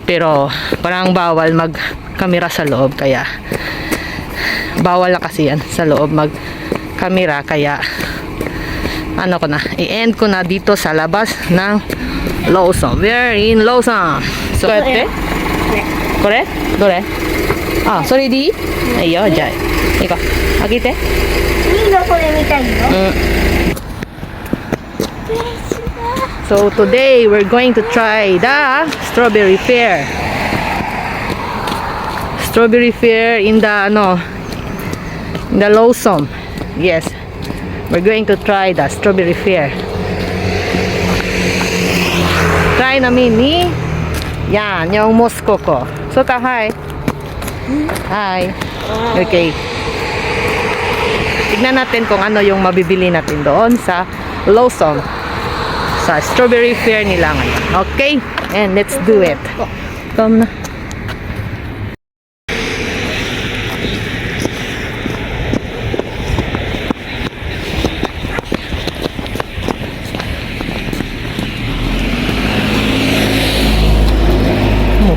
Pero parang bawal mag-camera sa loob, kaya bawal na kasi yan sa loob mag-camera, kaya ano ko na, i-end ko na dito sa labas ng Lawson. We're in Lawson. So, ete? Kore? Dore? Ah, so ready? Ayyo, jai. Iko, agite? So today we're going to try the strawberry fair. Strawberry fair in the in the Lawson. Yes. We're going to try the strawberry fair. Try namin ni yan, yung Moscow ko. Sota, hi. Hi. Okay. Tignan natin kung ano yung mabibili natin doon sa Lawson. Sa strawberry fair nila ngayon. Okay? And let's do it. Come na.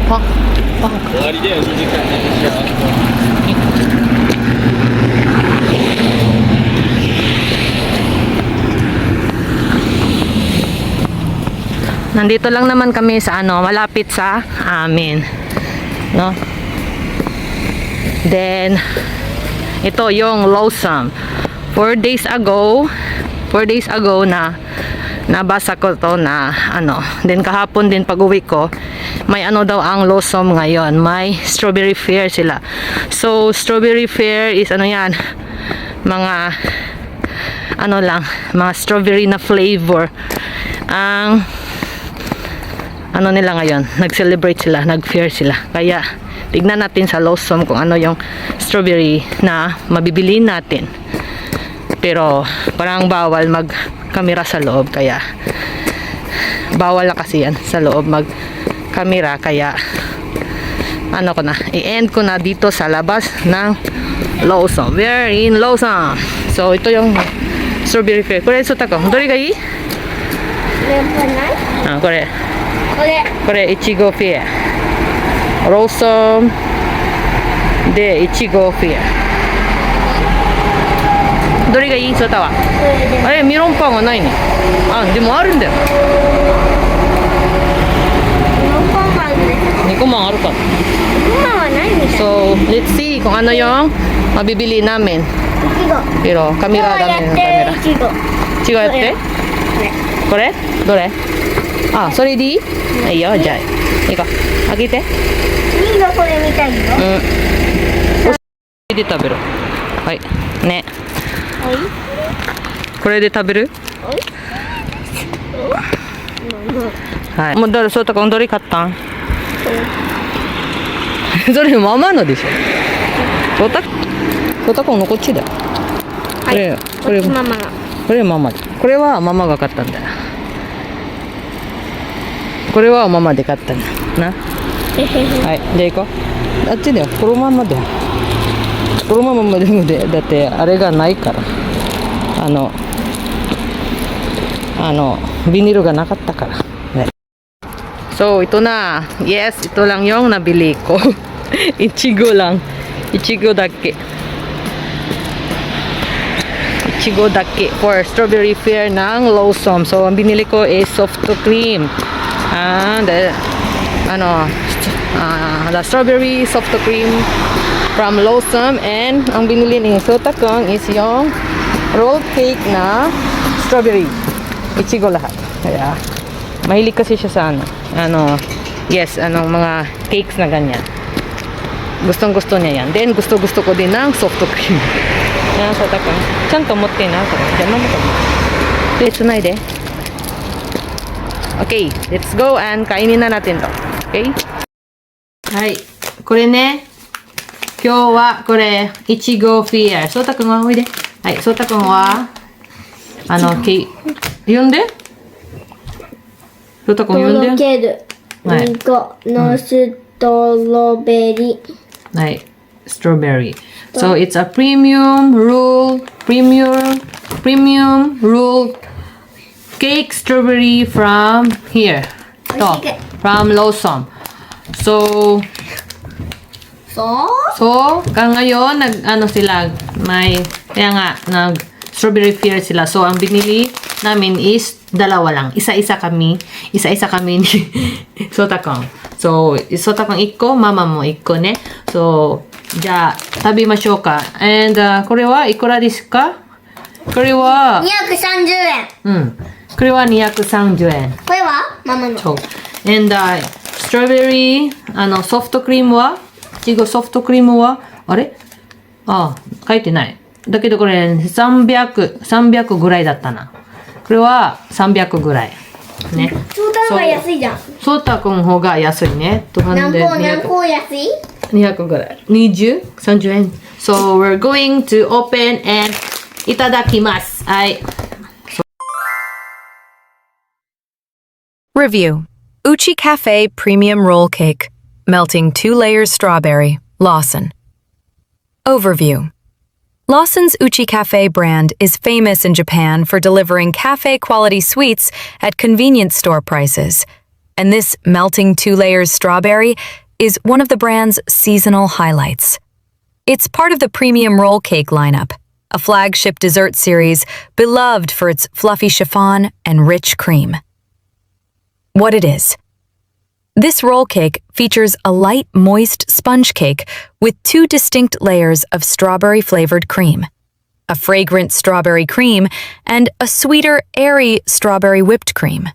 Pak. Pak. Nandito lang naman kami sa malapit sa amin, no? Then ito yung Lawson. 4 days ago na nabasa ko to na then kahapon din pag-uwi ko, may daw ang Lawson ngayon, may strawberry fair sila. So strawberry fair is yan, mga mga strawberry na flavor ang nila ngayon. Nag-celebrate sila, nag-fair sila. Kaya tignan natin sa Lawson kung ano yung strawberry na mabibili natin. Pero parang bawal mag-camera sa loob, kaya bawal na kasi yan sa loob mag-camera, kaya ko na, i-end ko na dito sa labas ng Lawson. We're in Lawson. So ito yung strawberry fair. Kore suta ko. Dori ga ii? Kore. これいちごフェア、ローソンでいちごフェア。どれがいい？ソタはあれ、メロンパンはないね。でもあるんだよ。2個もあるか。So let's see kung ano yung mabibili namin. Pero kamera namin ng kamera. Ichigoやって。これ？どれ？それでいい？いいよ、じゃあいこう。開けて。みんなこれ見たいよ。これで食べろ。はいね。これで食べる？はい。もうどれ、そうたくんどれ買ったん？それママのでしょ。そうたくんのこっちだよ。これママが。これママで。これはママが買ったんだよ。これはママで買ったんだな。はい、じゃあ行こう。あっちだよ。このままだよ。このままでもで、だってあれがないから。ビニールがなかったから。ね。So, ito na. Yes, ito lang yung nabili ko. Ichigo lang. Ichigo dake. Ichigo dake for strawberry fair ng Lawson. So, ang binili ko is soft cream. The strawberry soft cream from Lawson, and ang binili ni Sotakong is yung rolled cake na strawberry. Ichigo lahat. Kaya mahilig kasi siya sa mga cakes na ganyan. Gustong-gusto niya yan. Then gusto-gusto ko din ng soft cream. Yan, Sotakong. Chanto motte na. Diyan mo ka. Please, sunay de. Okay, let's go and kainin na natin to. Okay? はい。これね、今日はこれ、いちごフィア。そうたくんはおいで。はい、そうたくんは、呼んで。そうたくん呼んで。とろける。はい。のストロベリー。はい。Strawberry. So it's a premium rolled cake strawberry from here. To, from Lawson. So, So? ngayon, sila, kaya nga, strawberry fair sila. So, ang binili namin is dalawa lang. Isa-isa kami ni Sotakon. So, Sotakon 1個、ママも1個ね。So, じゃあ、食べましょうか。And, これはいくらですか？これは、 230円。これは230円。これはママの。そう。And, ストロベリー、ソフトクリームは、いちごソフトクリームは、あれ？書いてない。だけどこれ300ぐらいだったな。これは300ぐらい。ね。ソータの方が安いじゃん。ソータの方が安いね。何個安い？ 200ぐらい。20？ 30円。So, we're going to open and いただきます。はい。Review. Uchi Cafe Premium Roll Cake. Melting 2 layers strawberry. Lawson. Overview. Lawson's Uchi Cafe brand is famous in Japan for delivering cafe-quality sweets at convenience store prices. And this melting 2 layers strawberry is one of the brand's seasonal highlights. It's part of the premium roll cake lineup, a flagship dessert series beloved for its fluffy chiffon and rich cream. What it is. This roll cake features a light, moist sponge cake with 2 distinct layers of strawberry-flavored cream, a fragrant strawberry cream, and a sweeter, airy strawberry whipped cream.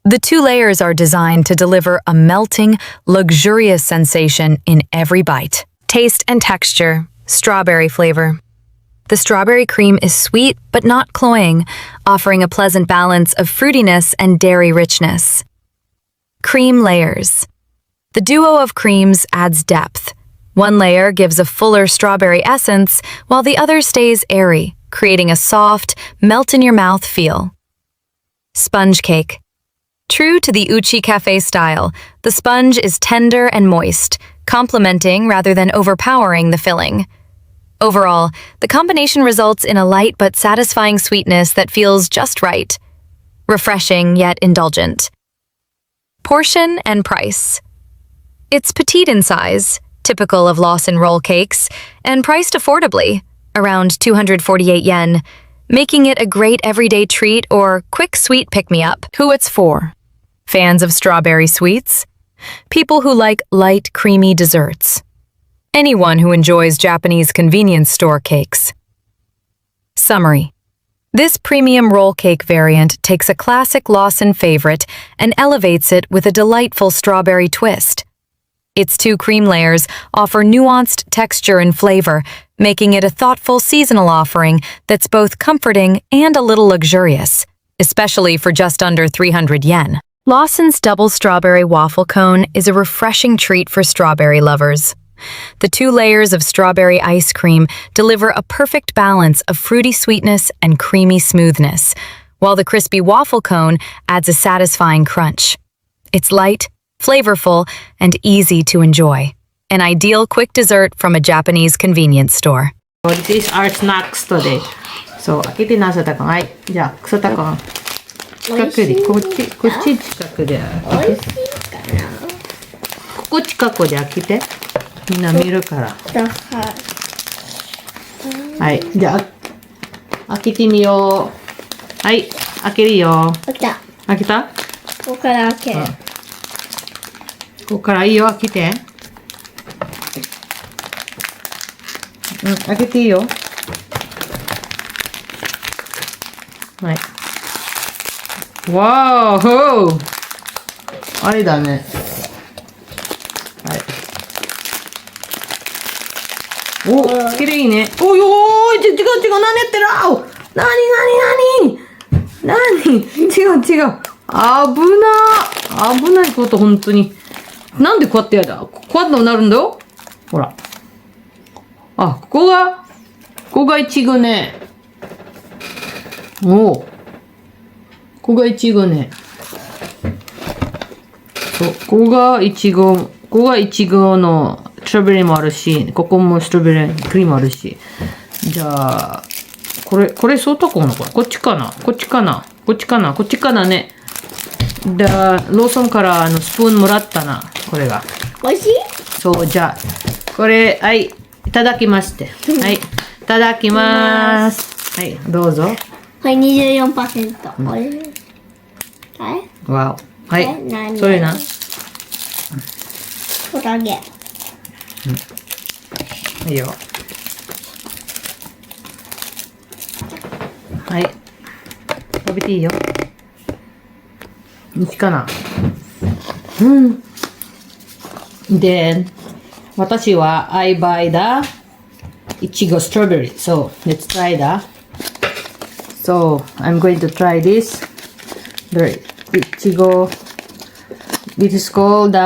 The 2 layers are designed to deliver a melting, luxurious sensation in every bite. Taste and texture, strawberry flavor. The strawberry cream is sweet but not cloying, offering a pleasant balance of fruitiness and dairy richness. Cream layers. The duo of creams adds depth. One layer gives a fuller strawberry essence, while the other stays airy, creating a soft, melt-in-your-mouth feel. Sponge cake. True to the Uchi Cafe style, the sponge is tender and moist, complementing rather than overpowering the filling. Overall, the combination results in a light but satisfying sweetness that feels just right. Refreshing yet indulgent. Portion and price. It's petite in size, typical of Lawson roll cakes, and priced affordably, around 248 yen, making it a great everyday treat or quick sweet pick-me-up. Who it's for? Fans of strawberry sweets? People who like light, creamy desserts? Anyone who enjoys Japanese convenience store cakes. Summary. This premium roll cake variant takes a classic Lawson favorite and elevates it with a delightful strawberry twist. Its 2 cream layers offer nuanced texture and flavor, making it a thoughtful seasonal offering that's both comforting and a little luxurious, especially for just under 300 yen. Lawson's double strawberry waffle cone is a refreshing treat for strawberry lovers. The 2 layers of strawberry ice cream deliver a perfect balance of fruity sweetness and creamy smoothness, while the crispy waffle cone adds a satisfying crunch. It's light, flavorful, and easy to enjoy. An ideal quick dessert from a Japanese convenience store. This is our snacks today. So, 開けてな、ソタコン。はい。じゃあ、ソタコン。近くで、こっち近くで開けて。ここ近くで開けて。みんな見るから。はい。じゃあ、開けてみよう。はい。開けるよ。開けた。開けた？ここから開ける。ここからいいよ、開けて。開けていいよ。はい。わー、あれだね。はい。お、きれいね。おいおーい、違う、何やってる？あお、なに違う。危ないこと、本当に。なんでこうやってやだ？こうやってなるんだよ。ほら。あ、ここがイチゴね。おう。ここがイチゴね。そう、ここがイチゴのストロベリーもあるし、ここもストロベリークリームあるし。じゃあ、これソータコンのこれ。こっちかなね。ローソンからスプーンもらったな。これが。美味しい？そう、じゃあ、これ、はい、いただきますって。はい、いただきます。はい、どうぞ。これ 24%。美味しい。あれ？わお。はい、何それな。トカゲ。いいよ。はい。食べていいよ。いいかな。うん。で、私は I buy the いちご strawberry. So, let's try that. So, I'm going to try this. The いちご. This is called the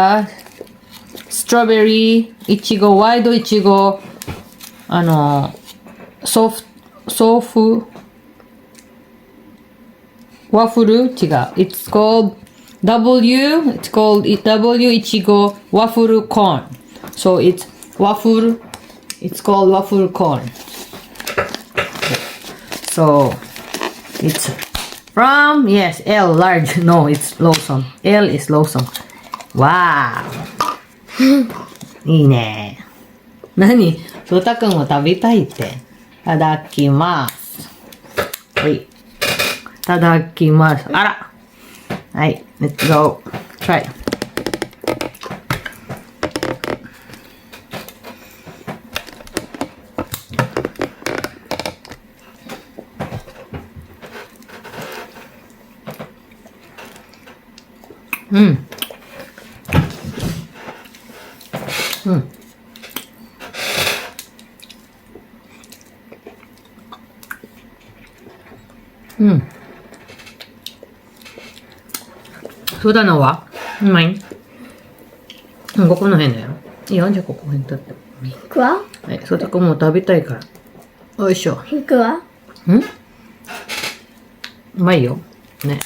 strawberry いちご wild いちごソフワッフル違う It's called W いちご waffle corn So it's waffle It's called waffle corn So it's from yes L large No it's Lawson L is Lawson Wow いいね。何翔太くんも食べたいって。いただきます。はい。いただきます。あらはい。Let's go. Try. うん。うん。うん。そうだのはうまいうん、ここの辺だよ。いいよ、じゃあここ辺立って。ピンクは？はい、そうたくんも食べたいから。よいしょ。ピンクは？うんうまいよ。ね。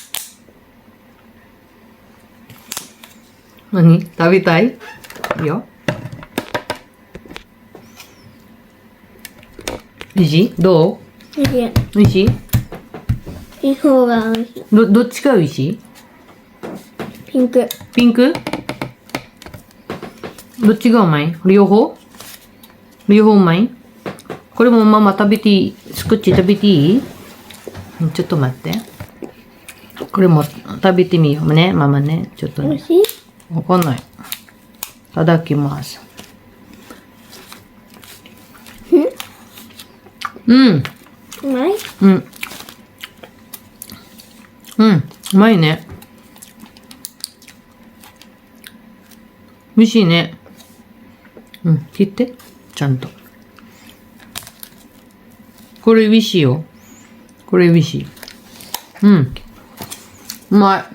何食べたいいいよ。おいしいどう美味しい。おいしいピンク方が美味しい。どっちがおいしいピンク。ピンクどっちがうまい両方両方うまいこれもママ食べていいスクッチ食べていいちょっと待って。これも食べてみようね、ママね。ちょっとね。美味しい？わかんない。いただきます。うん。うまい？うん。うん。うまいね。美味しいね。うん。切って。ちゃんと。これ美味しいよ。これ美味しい。うん。うまい。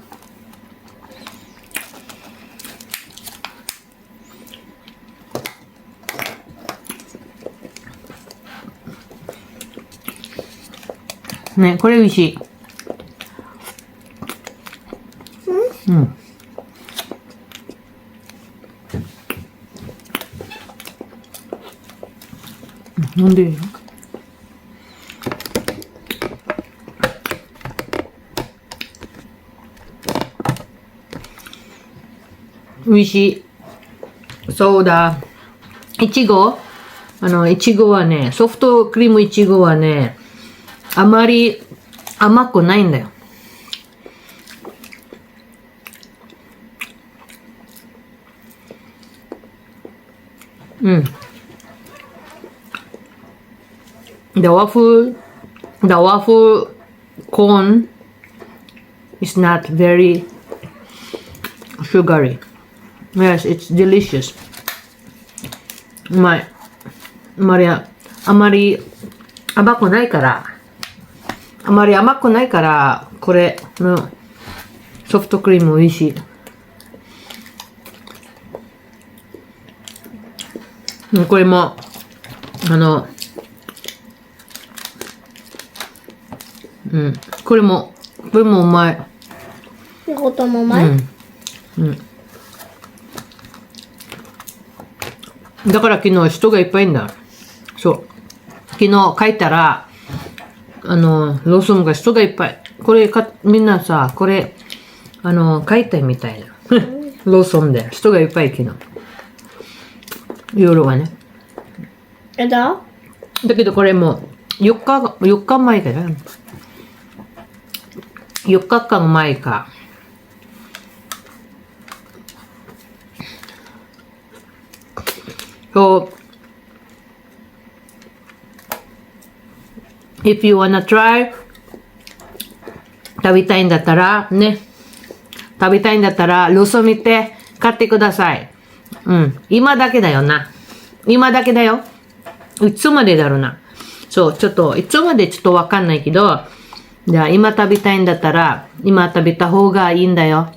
ね、これ美味しい。うん。飲んでいいよ。美味しい。そうだ。いちごいちごはね、ソフトクリームいちごはね、あまり甘くないんだよ。うん。The waffle corn is not very sugary. Yes, it's delicious. うまい。あまり甘くないから。あまり甘くないから、これのソフトクリーム美味しい。これも、うん、これもうまい。ってこともうまい？うん。だから昨日人がいっぱいいんだ。そう。昨日書いたら、ローソンが人がいっぱい。これみんなさ、これ、買いたいみたいな。ローソンで人がいっぱい昨日。夜はね。えだだけどこれも4日前かな。4日間前か。So, if you wanna try, 食べたいんだったら、ね。食べたいんだったら、ローソン見て買ってください。うん。今だけだよな。今だけだよ。いつまでだろうな。そう、ちょっと、いつまでちょっとわかんないけど、じゃあ今食べたいんだったら、今食べた方がいいんだよ。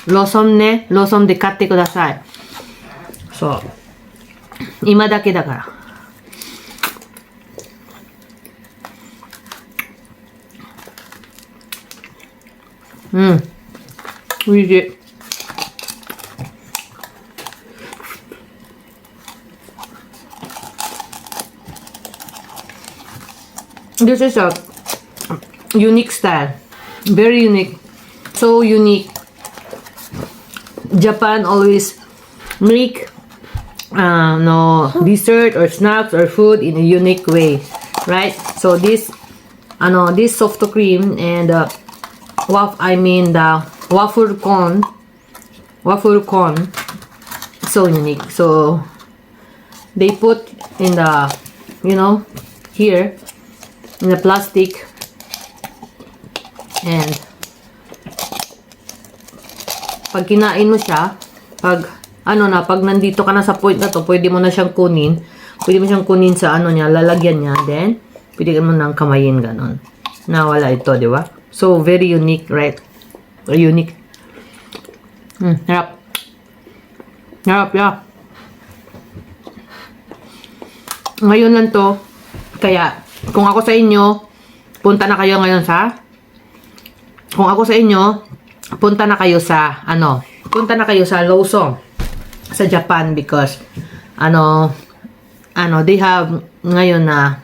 ローソンね、ローソンで買ってください。そう。今だけだから。うん。おいしい。This is a unique style. Very unique. So unique. Japan always make no dessert or snacks or food in a unique way, right? So this soft cream and the waffle cone, so unique. So they put in the here in the plastic, and pag kinain mo siya, pag nandito ka na sa point na to, pwede mo na siyang kunin. Pwede mo siyang kunin sa lalagyan niya. Then, pwede mo nang kamayin ganon. Nawala ito, di ba? So, very unique, right? Unique. Harap. Harap, yeah. Ngayon lang to. Kaya, kung ako sa inyo, punta na kayo ngayon sa Lawson sa Japan, because they have ngayon na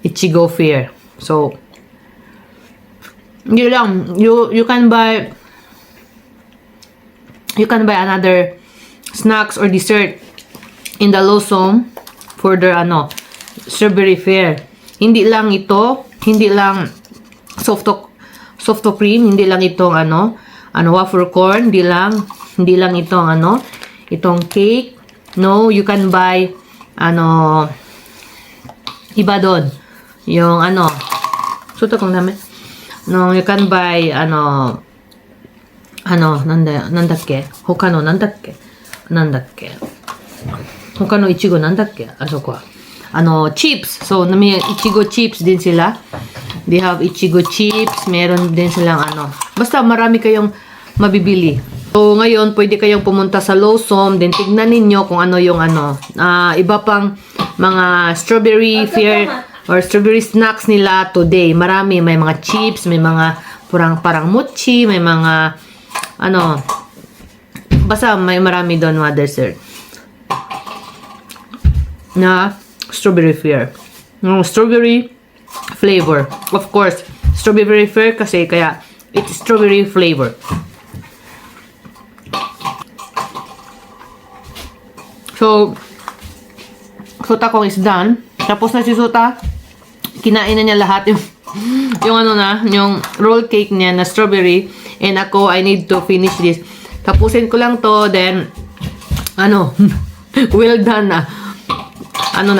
Ichigo Fair. So yun lang, you can buy another snacks or dessert in the Lawson for their strawberry fair. Hindi lang soft cream, hindi lang itong waffle corn, hindi lang itong itong cake. No, you can buy iba doon. Yung suto kong namin. No, you can buy nandakke? Hokano nandakke? Hokano ichigo nandakke? Asoko. Chips. So, may ichigo chips din sila. They have ichigo chips. Meron din silang basta marami kayong mabibili. So, ngayon, pwede kayong pumunta sa Lawson. Then, tignan ninyo kung ano yung iba pang mga strawberry fair or strawberry snacks nila today. Marami. May mga chips, may mga parang mochi, may mga basta may marami doon mga dessert na strawberry fair. Strawberry flavor. Of course, strawberry fair kasi kaya it's strawberry flavor. So, Suta kong is done. Tapos na si Suta. Kinain na niya lahat yung roll cake niya na strawberry. And ako, I need to finish this. Tapusin ko lang to, then well done na.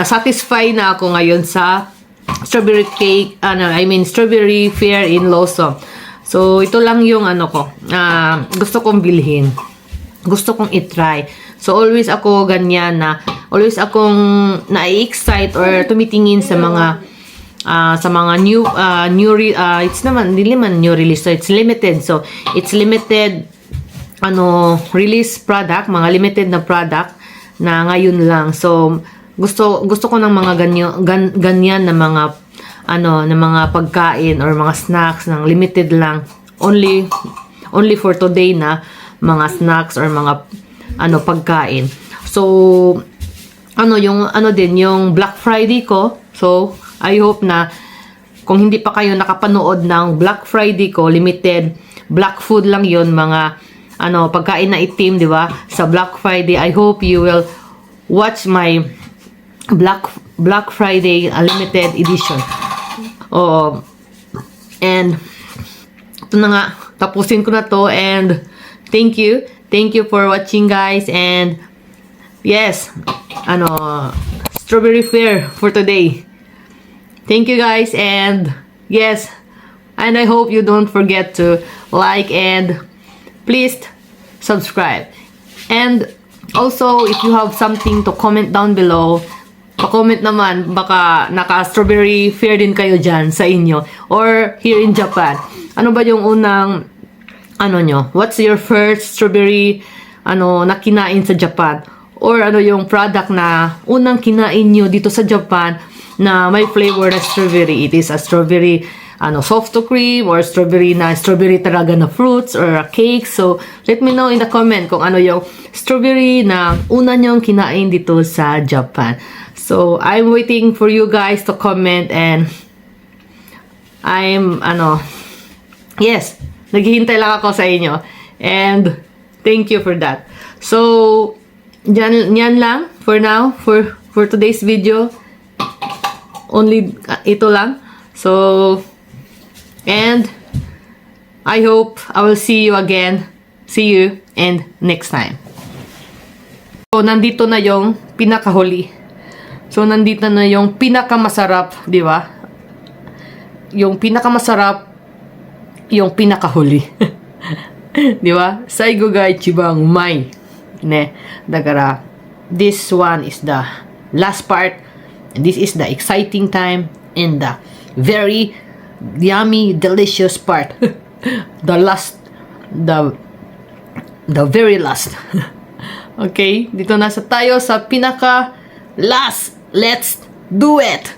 Satisfied na ako ngayon sa strawberry cake, strawberry fair in Lawson. So, ito lang yung gusto kong bilhin. Gusto kong itry. So, always ako ganyan always akong na-excite or tumitingin sa mga new it's naman, hindi naman new release. So, it's limited. So, it's limited, release product, mga limited na product na ngayon lang. So, gusto ko ng mga ganyan na mga na mga pagkain or mga snacks ng limited lang, only for today na mga snacks or mga pagkain. So yung Black Friday ko. So I hope na kung hindi pa kayo nakapanood ng Black Friday ko, limited black food lang yon, mga pagkain na itim, di ba? Sa Black Friday. I hope you will watch my Black Friday limited edition. Oh, and ito na nga, tapusin ko na to, and thank you for watching, guys. And yes, strawberry fair for today. Thank you, guys, and yes, and I hope you don't forget to like and please subscribe. And also, if you have something to comment down below, pa-comment naman, baka naka-strawberry fair din kayo dyan sa inyo, or here in Japan. Ano ba yung unang, nyo? What's your first strawberry, na kinain sa Japan? Or yung product na unang kinain nyo dito sa Japan na may flavor na strawberry? It is a strawberry, soft cream, or strawberry talaga na fruits, or a cake. So, let me know in the comment kung ano yung strawberry na una nyong kinain dito sa Japan. So, I'm waiting for you guys to comment, and yes, naghihintay lang ako sa inyo. And thank you for that. So, yan lang for now, for today's video. Only ito lang. So, and I hope I will see you again. See you and next time. So, nandito na yung pinakahuli. So, nandito na yung pinakamasarap, di ba? Yung pinakamasarap, yung pinakahuli. Di ba? Saigo ga ichibang umai. Ne, dagara, this one is the last part, and this is the exciting time, and the very yummy, delicious part. The very last. Okay, dito na tayo sa pinaka last. Let's do it.